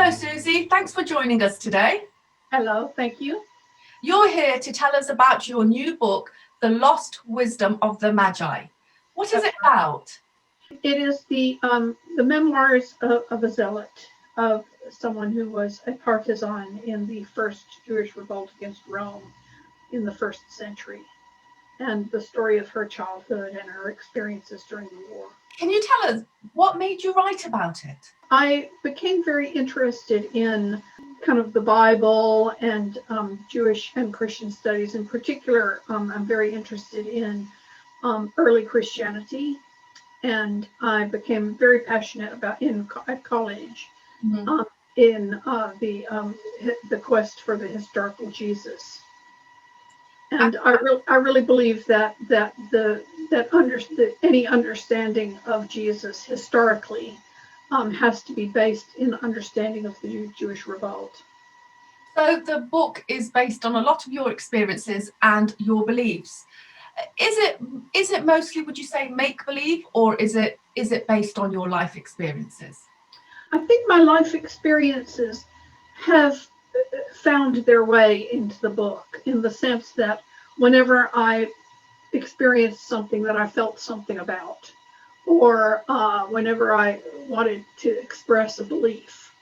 Hello, Susie. Thanks for joining us today. Hello, thank you. You're here to tell us about your new book, The Lost Wisdom of the Magi. What is it about? It is the memoirs of a zealot, of someone who was a partisan in the first Jewish revolt against Rome in the 1st century, and the story of her childhood and her experiences during the war. Can you tell us what made you write about it? I became very interested in kind of the Bible and Jewish and Christian studies. In particular, I'm very interested in early Christianity, and I became very passionate about at college in the quest for the historical Jesus. And I really believe that any understanding of Jesus historically has to be based in understanding of the Jewish revolt. So the book is based on a lot of your experiences and your beliefs. Is it mostly, would you say, make-believe, or is it based on your life experiences? I think my life experiences have found their way into the book, in the sense that whenever I experienced something that I felt something about, or whenever I wanted to express a belief,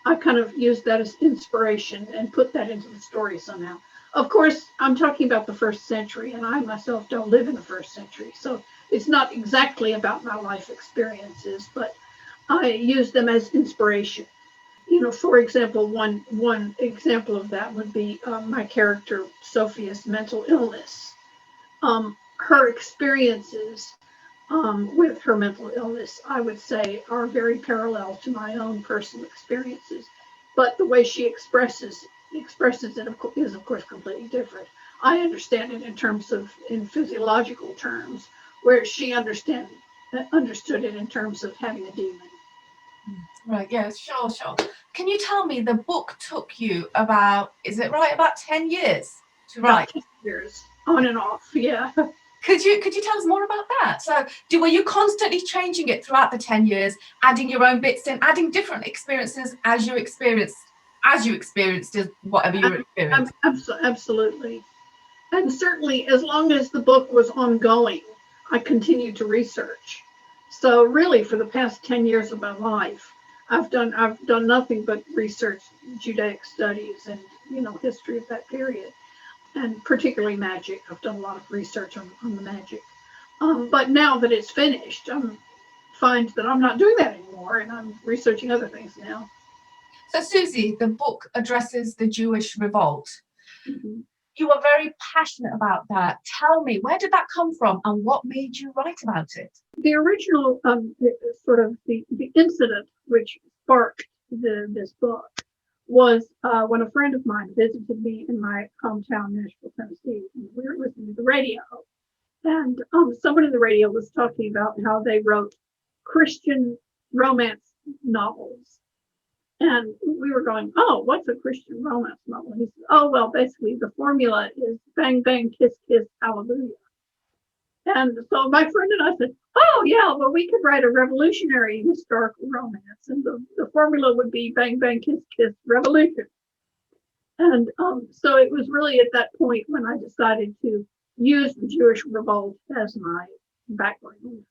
I kind of used that as inspiration and put that into the story somehow. Of course, I'm talking about the 1st century, and I myself don't live in the 1st century, so it's not exactly about my life experiences, but I use them as inspiration. You know, for example, one example of that would be my character Sophia's mental illness. Her experiences with her mental illness, I would say, are very parallel to my own personal experiences, but the way she expresses it is of course completely different. I understand it in physiological terms, whereas she understood it in terms of having a demon. Right, yes, sure. Can you tell me, the book took you about 10 years to write? About 10 years, on and off, yeah. Could you tell us more about that? So were you constantly changing it throughout the 10 years, adding your own bits in, adding different experiences as you experienced whatever you were experiencing? Absolutely. And certainly, as long as the book was ongoing, I continued to research. So really, for the past 10 years of my life, I've done nothing but research Judaic studies and, history of that period, and particularly magic. I've done a lot of research on the magic. But now that it's finished, I find that I'm not doing that anymore, and I'm researching other things now. So Susie, the book addresses the Jewish revolt. Mm-hmm. You are very passionate about that. Tell me, where did that come from, and what made you write about it? The original the incident which sparked this book was when a friend of mine visited me in my hometown, Nashville, Tennessee, and we were listening to the radio. And someone in the radio was talking about how they wrote Christian romance novels. And we were going, oh, what's a Christian romance novel? He said, oh, well, basically the formula is bang, bang, kiss, kiss, hallelujah. And so my friend and I said, oh, yeah, well, we could write a revolutionary historical romance. And the formula would be bang, bang, kiss, kiss, revolution. And so it was really at that point when I decided to use the Jewish revolt as my background.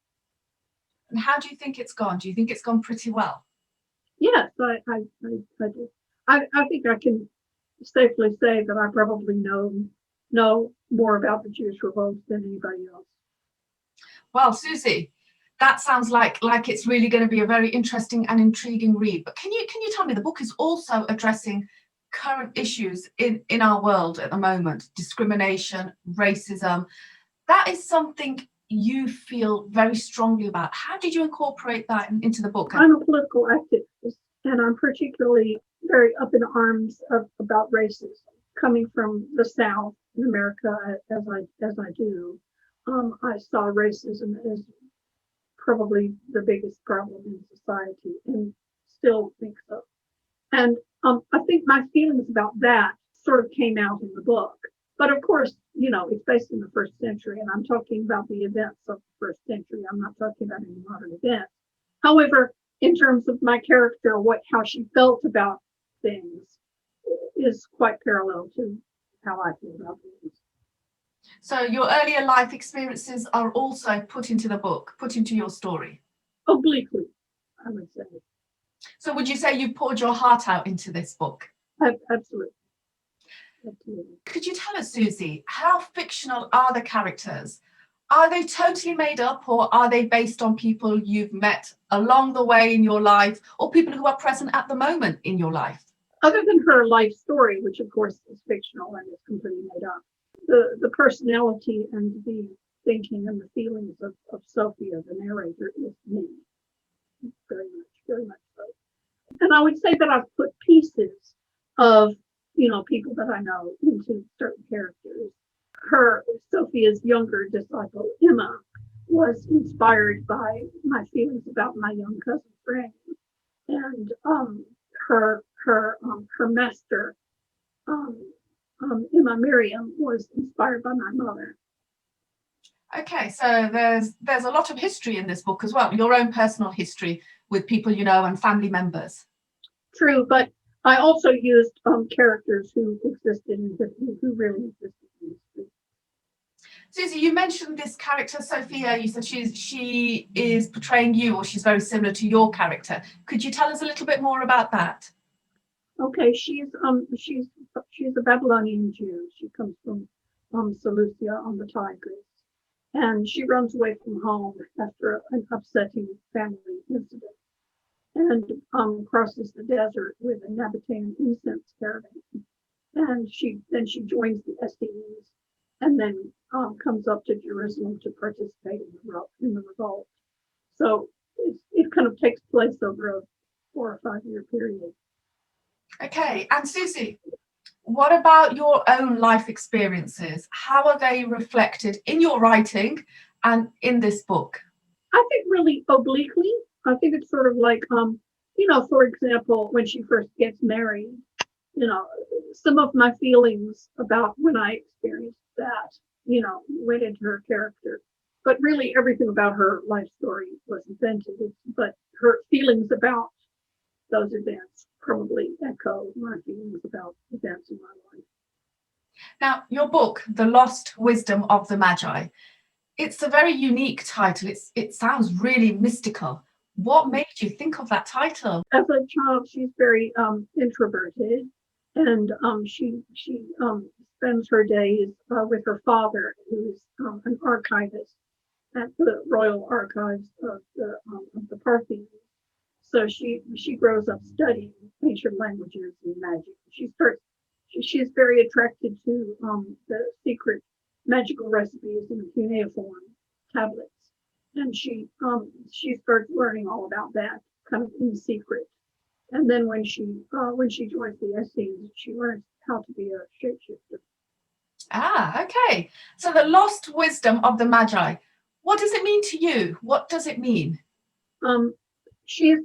And how do you think it's gone? Do you think it's gone pretty well? Yes, I do. I think I can safely say that I probably know more about the Jewish revolt than anybody else. Well, Susie, that sounds like it's really going to be a very interesting and intriguing read. But can you tell me, the book is also addressing current issues in our world at the moment: discrimination, racism. That is something you feel very strongly about. How did you incorporate that into the book? I'm a political activist, and I'm particularly very up in arms about racism. Coming from the South in America, as I do, I saw racism as probably the biggest problem in society, and still think so. And I think my feelings about that sort of came out in the book. But of course, it's based in the 1st century, and I'm talking about the events of the 1st century. I'm not talking about any modern events. However, in terms of my character, how she felt about things is quite parallel to how I feel about things. So your earlier life experiences are also put into the book, put into your story. Obliquely, I would say. So would you say you poured your heart out into this book? Absolutely. Absolutely. Could you tell us, Susie, how fictional are the characters? Are they totally made up, or are they based on people you've met along the way in your life, or people who are present at the moment in your life? Other than her life story, which of course is fictional and is completely made up, the personality and the thinking and the feelings of Sophia, the narrator, is me. Very much so. And I would say that I've put pieces of, people that I know into certain characters. Sophia's younger disciple, Emma, was inspired by my feelings about my young cousin Frank, and her master, Emma Miriam, was inspired by my mother. Okay, so there's a lot of history in this book as well, your own personal history with people you know and family members. True, but I also used characters who existed who really existed in history. Susie, you mentioned this character, Sophia. You said she is portraying you, or she's very similar to your character. Could you tell us a little bit more about that? Okay, she's a Babylonian Jew. She comes from Seleucia on the Tigris, and she runs away from home after an upsetting family incident, and crosses the desert with a Nabataean incense caravan, and she joins the Essenes, and then comes up to Jerusalem to participate in the revolt. So it kind of takes place over a 4 or 5 year period. Okay, and Susie, what about your own life experiences? How are they reflected in your writing and in this book? I think really obliquely. I think it's sort of like, for example, when she first gets married, some of my feelings about when I experienced that, went into her character. But really everything about her life story was invented. But her feelings about those events probably echo my feelings about events in my life. Now, your book, The Lost Wisdom of the Magi, it's a very unique title. It sounds really mystical. What made you think of that title? As a child, she's very introverted, and she spends her days with her father, who's an archivist at the Royal Archives of the Parthians. So she grows up studying ancient languages and magic. She's very attracted to the secret magical recipes in the cuneiform tablets, and she starts learning all about that kind of in secret. And then when she joins the Essenes, she learns how to be a shapeshifter. Ah, okay. So the lost wisdom of the Magi. What does it mean to you? What does it mean? She's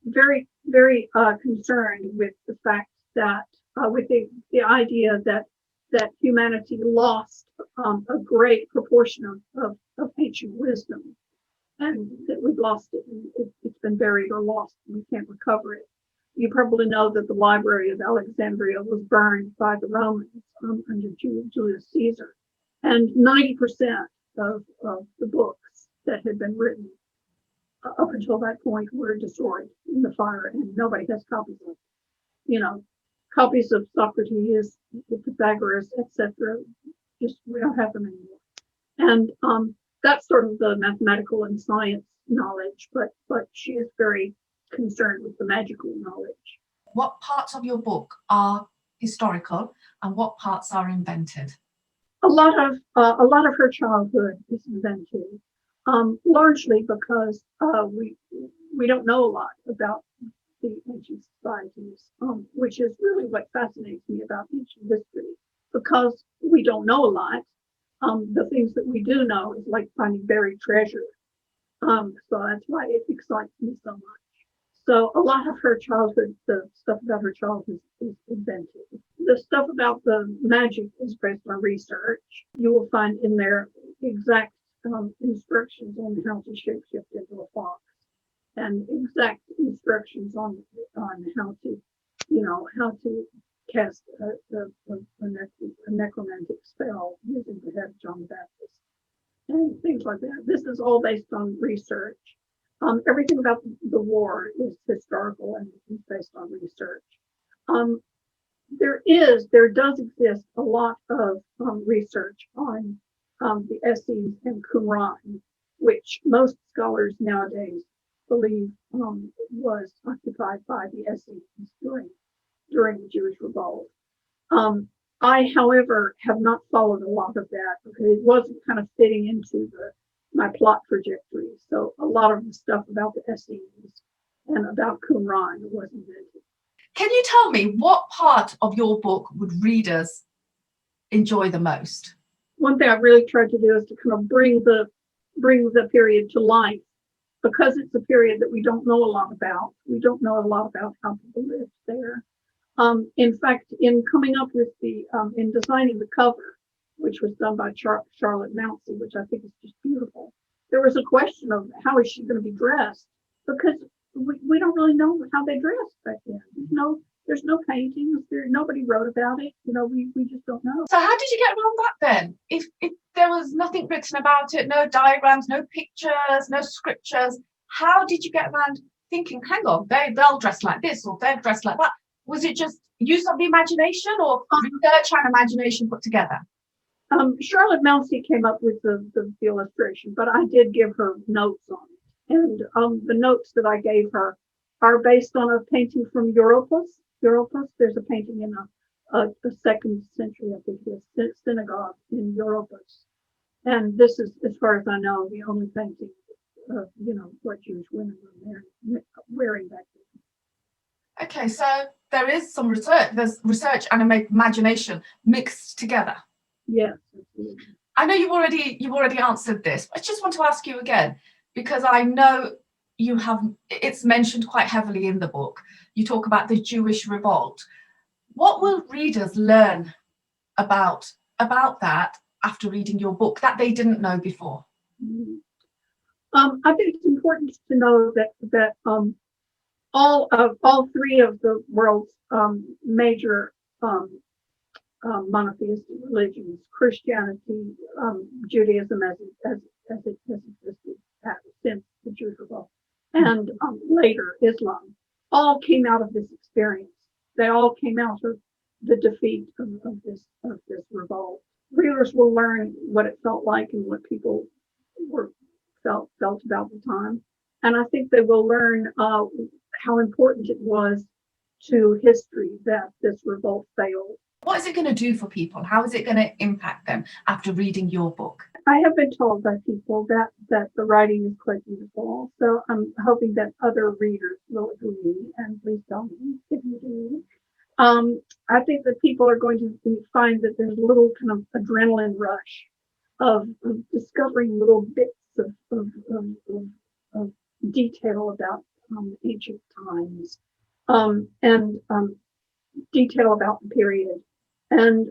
very, very concerned with the fact that, with the idea that humanity lost a great proportion of ancient wisdom, and that we've lost it. It's been buried or lost, and we can't recover it. You probably know that the Library of Alexandria was burned by the Romans under Julius Caesar, and 90% of the books that had been written up until that point were destroyed in the fire, and nobody has copies of it. Copies of Socrates, the Pythagoras, etc. Just we don't have them anymore. And that's sort of the mathematical and science knowledge, but she is very concerned with the magical knowledge. What parts of your book are historical and what parts are invented? A lot of her childhood is invented, largely because we don't know a lot about the ancient societies, which is really what fascinates me about ancient history. Because we don't know a lot, the things that we do know is like finding buried treasure. So that's why it excites me so much. So a lot of her childhood, the stuff about her childhood is invented. The stuff about the magic is based on research. You will find in there exact instructions on how to shapeshift into a fox, and exact instructions on how to how to cast a necromantic spell using the head of John the Baptist and things like that. This is all based on research. Everything about the war is historical and is based on research. There does exist a lot of research on the Essenes and Qumran, which most scholars nowadays believe was occupied by the Essenes during the Jewish revolt. I, however, have not followed a lot of that because it wasn't kind of fitting into my plot trajectory. So a lot of the stuff about the Essenes and about Qumran wasn't invented. Can you tell me what part of your book would readers enjoy the most? One thing I really tried to do is to kind of bring the period to life, because it's a period that we don't know a lot about. We don't know a lot about how people lived there. In fact, in coming up with in designing the cover, which was done by Charlotte Mounsey, which I think is just beautiful, there was a question of how is she going to be dressed, because we don't really know how they dressed back then. There's no paintings. Nobody wrote about it. We just don't know. So how did you get around that then? If there was nothing written about it, no diagrams, no pictures, no scriptures, how did you get around thinking, hang on, they'll dress like this or they'll dress like that? Was it just use of the imagination or research and imagination put together? Charlotte Mounsey came up with the illustration, but I did give her notes on it. And the notes that I gave her are based on a painting from Europos. There's a painting in a 2nd century, I think it is, synagogue in Europos. And this is, as far as I know, the only painting of, what Jewish women were wearing back then. Okay, so there is some research. There's research and imagination mixed together. Yes, absolutely. I know you've already answered this, but I just want to ask you again, because I know it's mentioned quite heavily in the book. You talk about the Jewish revolt. What will readers learn about that after reading your book that they didn't know before? I think it's important to know that all three of the world's major monotheistic religions, Christianity, Judaism as it existed since the Jewish revolt, and later Islam, all came out of this experience. They all came out of the defeat of this revolt. Readers will learn what it felt like and what people felt about the time, and I think they will learn how important it was to history that this revolt failed. What is it going to do for people? How is it going to impact them after reading your book? I have been told by people that the writing is quite beautiful, so I'm hoping that other readers will agree, and please tell me if you do. I think that people are going to find that there's a little kind of adrenaline rush of discovering little bits of detail about ancient times, and detail about the period, and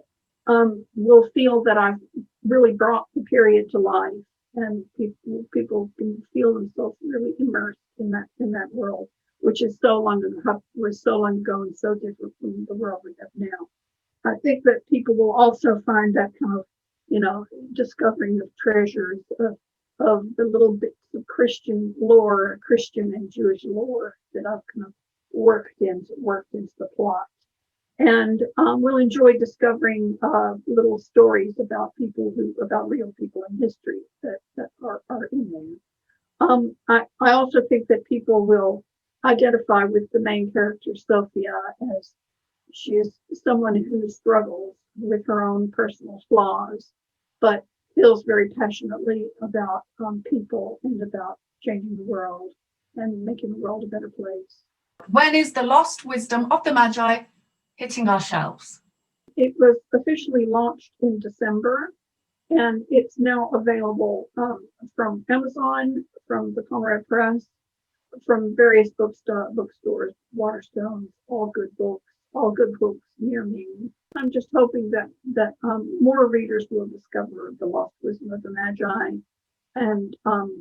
will feel that I've really brought the period to life, and people can feel themselves really immersed in that world, which is was so long ago and so different from the world we have now. I think that people will also find that kind of, discovering of treasures of the little bits of Christian lore, Christian and Jewish lore that I've kind of worked into the plot. And we'll enjoy discovering little stories about real people in history that are in there. I also think that people will identify with the main character, Sophia, as she is someone who struggles with her own personal flaws, but feels very passionately about people and about changing the world and making the world a better place. When is the lost wisdom of the Magi hitting our shelves? It was officially launched in December, and it's now available from Amazon, from the Conrad Press, from various bookstores, Waterstones, all good books near me. I'm just hoping that more readers will discover the lost wisdom of the Magi, and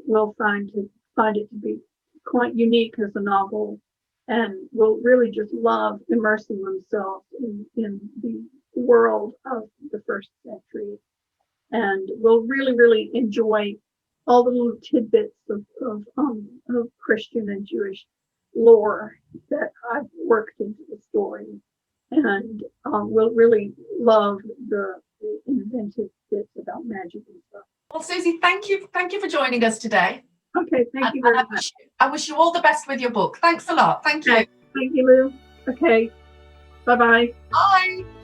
will find it to be quite unique as a novel, and will really just love immersing themselves in the world of the first century, and will really, really enjoy all the little tidbits of Christian and Jewish lore that I've worked into the story, and will really love the inventive bits about magic and stuff. Well, Susie, thank you for joining us today. Okay, thank you very much. I wish you all the best with your book. Thanks a lot. Thank you. Thank you, Lou. Okay, bye-bye. Bye.